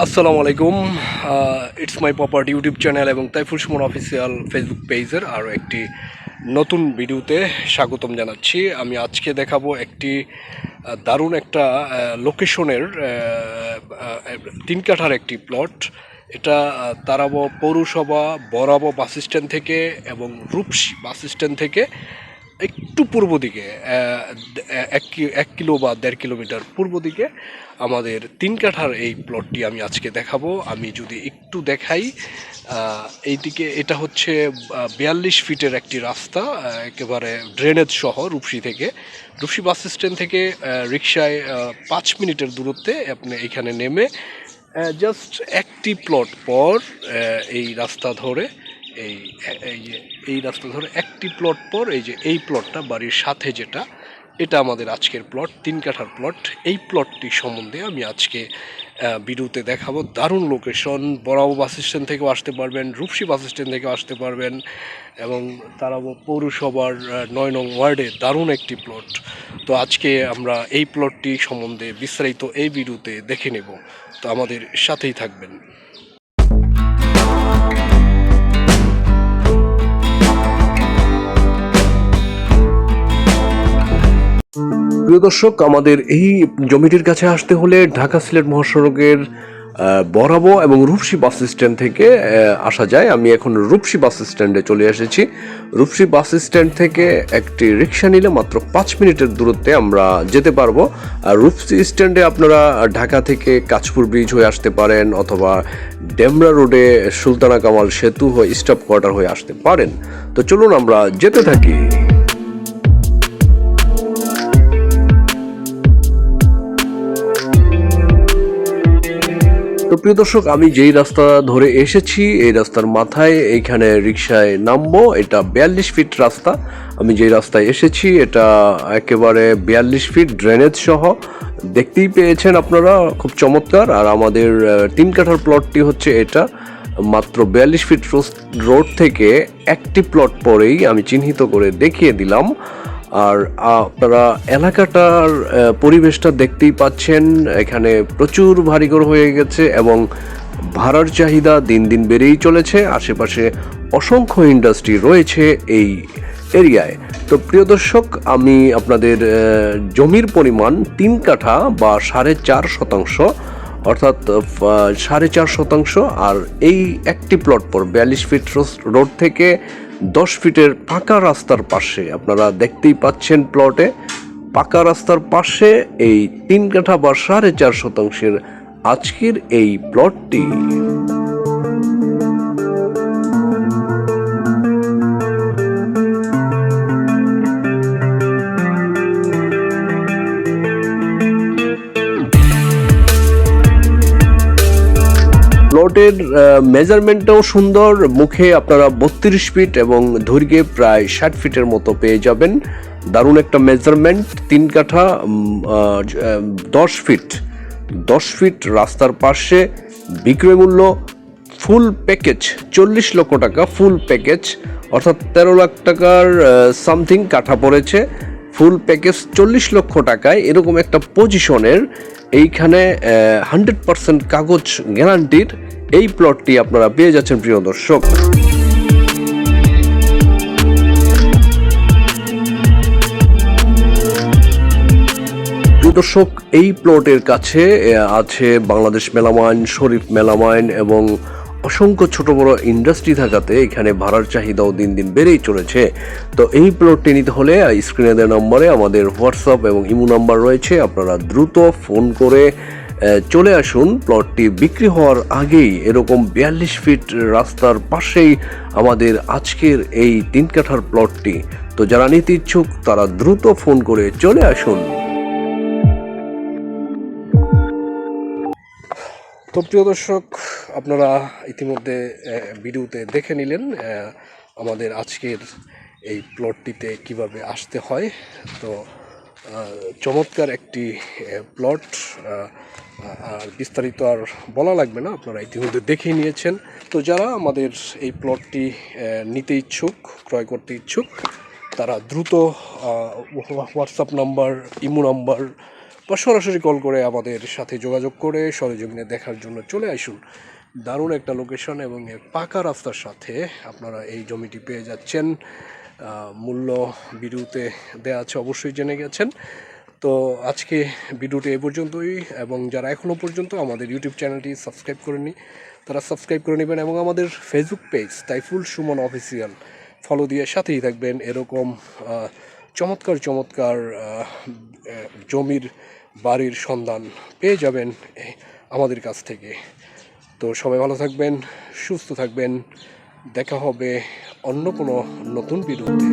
আসসালামু আলাইকুম। It's my property YouTube channel এবং তাইফুল সুমন অফিসিয়াল ফেসবুক পেজের আরও একটি নতুন ভিডিওতে স্বাগতম জানাচ্ছি। আমি আজকে দেখাবো একটি দারুণ একটা লোকেশনের 3 কাঠার একটি প্লট। এটা তারাবো পৌরসভা বরাবো বাস স্ট্যান্ড থেকে এবং রূপসী বাস স্ট্যান্ড থেকে একটু পূর্ব দিকে 1 কিলো বা 1.5 কিলোমিটার পূর্ব দিকে আমাদের 3 কাঠার এই প্লটটি আমি আজকে দেখাবো। আমি যদি একটু দেখাই, এইদিকে এটা হচ্ছে 42 ফিটের একটি রাস্তা, একেবারে ড্রেনেজ সহ। রূপসী বাস স্ট্যান্ড থেকে রিকশায় 5 মিনিটের দূরত্বে আপনি এখানে নেমে জাস্ট একটি প্লট পর এই রাস্তা ধরে এই এই যে এই রাস্তা ধরে একটি প্লট পর এই প্লটটা বাড়ির সাথে যেটা, এটা আমাদের আজকের প্লট, 3 কাঠার প্লট। এই প্লটটি সম্বন্ধে আমি আজকে ভিডিওতে দেখাবো। দারুণ লোকেশন, বরাবর বাস স্ট্যান্ড থেকেও আসতে পারবেন, রূপসী বাস স্ট্যান্ড থেকেও আসতে পারবেন এবং তারাবো পৌরসভার 9 নং ওয়ার্ডে দারুণ একটি প্লট। তো আজকে আমরা এই প্লটটি সম্বন্ধে বিস্তারিত এই ভিডিওতে দেখে নেব, তো আমাদের সাথেই থাকবেন। প্রিয় দর্শক, আমাদের এই জমিটির কাছে আসতে হলে ঢাকা সিলেট মহাসড়কের বরাবর এবং রূপসী বাস স্ট্যান্ড থেকে আসা যায়। আমি এখন রূপসী বাস স্ট্যান্ডে চলে এসেছি। রূপসী বাস স্ট্যান্ড থেকে একটি রিক্সা নিলে মাত্র 5 মিনিটের দূরত্বে আমরা যেতে পারবো। আর রূপসী স্ট্যান্ডে আপনারা ঢাকা থেকে কাঁচপুর ব্রিজ হয়ে আসতে পারেন, অথবা ডেমরা রোডে সুলতানা কামাল সেতু হয়ে স্টাফ কোয়ার্টার হয়ে আসতে পারেন। তো চলুন আমরা যেতে থাকি। তো প্রিয় দর্শক, আমি যেই রাস্তা ধরে এসেছি এই রাস্তার মাথায় এইখানে রিক্সায় নামবো। এটা 42 ফিট রাস্তা। আমি যেই রাস্তায় এসেছি এটা একেবারে 42 ফিট ড্রেনেজ সহ, দেখতেই পেয়েছেন আপনারা, খুব চমৎকার। আর আমাদের 3 কাঠার প্লটটি হচ্ছে এটা। মাত্র 42 ফিট রোড থেকে একটি প্লট পরেই আমি চিহ্নিত করে দেখিয়ে দিলাম। আর আপনারা এলাকাটার পরিবেশটা দেখতেই পাচ্ছেন, এখানে প্রচুর বাড়িঘর হয়ে গেছে এবং ভাড়ার চাহিদা দিন দিন বেড়েই চলেছে। আশেপাশে অসংখ্য ইন্ডাস্ট্রি রয়েছে এই এরিয়ায়। তো প্রিয় দর্শক, আমি আপনাদের জমির পরিমাণ 3 কাঠা বা 4.5 শতাংশ, অর্থাৎ 4.5 শতাংশ। আর এই একটি প্লট পর 42 ফিট রোড থেকে 10 ফিটের পাকা রাস্তার পাশে, আপনারা দেখতেই পাচ্ছেন প্লটে পাকা রাস্তার পাশে এই 3 কাঠা বা 4.5 শতাংশের আজকের এই প্লটটি। প্লটের মেজারমেন্টটাও সুন্দর। মুখে আপনারা 32 ফিট এবং দৈর্ঘ্যে প্রায় 60 ফিটের মতো পেয়ে যাবেন। দারুণ একটা মেজারমেন্ট। 3 কাঠা 10 ফিট রাস্তার পাশে, বিক্রয় মূল্য ফুল প্যাকেজ 40 লক্ষ টাকা। ফুল প্যাকেজ অর্থাৎ 13 লাখ টাকার সামথিং কাঠা পড়েছে। ফুল প্যাকেজ 40 লক্ষ টাকায় এরকম একটা পজিশনের এইখানে 100% কাগজ গ্যারান্টির এই প্লটটি আপনারা পেয়ে যাচ্ছেন প্রিয় দর্শক। দর্শক, এই প্লটের কাছে আছে বাংলাদেশ মেলামাইন, শরীফ মেলামাইন এবং অসংখ্য ছোট বড় ইন্ডাস্ট্রি থাকাতে এখানে ভাড়ার চাহিদাও দিন দিন বেড়েই চলেছে। তো এই প্লটটি নিতে হলে স্ক্রিনে দেওয়া নম্বরে আমাদের হোয়াটসঅ্যাপ এবং ইমো নাম্বার রয়েছে, আপনারা দ্রুত ফোন করে চলে আসুন। প্লটটি বিক্রি হওয়ার আগেই এরকম 42 ফিট রাস্তার পাশেই আমাদের আজকের এই 3 কাঠার প্লটটি। তো যারা নিতে ইচ্ছুক তারা দ্রুত ফোন করে চলে আসুন। তো প্রিয় দর্শক, আপনারা ইতিমধ্যে ভিডিওতে দেখে নিলেন আমাদের আজকের এই প্লটটিতে কিভাবে আসতে হয়। তো চমৎকার একটি প্লট, আর বিস্তারিত আর বলা লাগবে না, আপনারা ইতিমধ্যে দেখেই নিয়েছেন। তো যারা আমাদের এই প্লটটি নিতে ইচ্ছুক, ক্রয় করতে ইচ্ছুক, তারা দ্রুত হোয়াটসঅ্যাপ নাম্বার, ইমো নাম্বার বা সরাসরি কল করে আমাদের সাথে যোগাযোগ করে সরেজমিনে দেখার জন্য চলে আসুন। দারুণ একটা লোকেশন এবং পাকা রাস্তার সাথে আপনারা এই জমিটি পেয়ে যাচ্ছেন। মূল্য ভিডিওতে দেওয়া আছে, অবশ্যই জেনে গেছেন। তো আজকে ভিডিওটি এই পর্যন্তই, এবং যারা এখনও পর্যন্ত আমাদের ইউটিউব চ্যানেলটি সাবস্ক্রাইব করেনি তারা সাবস্ক্রাইব করে নেবেন, এবং আমাদের Facebook page Taiful Suman official follow দিয়ে সাথেই থাকবেন। এরকম চমৎকার চমৎকার জমির বাড়ির সন্ধান পেয়ে যাবেন আমাদের কাছ থেকে। তো সবাই ভালো থাকবেন, সুস্থ থাকবেন, দেখা হবে অন্য কোনো নতুন ভিডিওতে।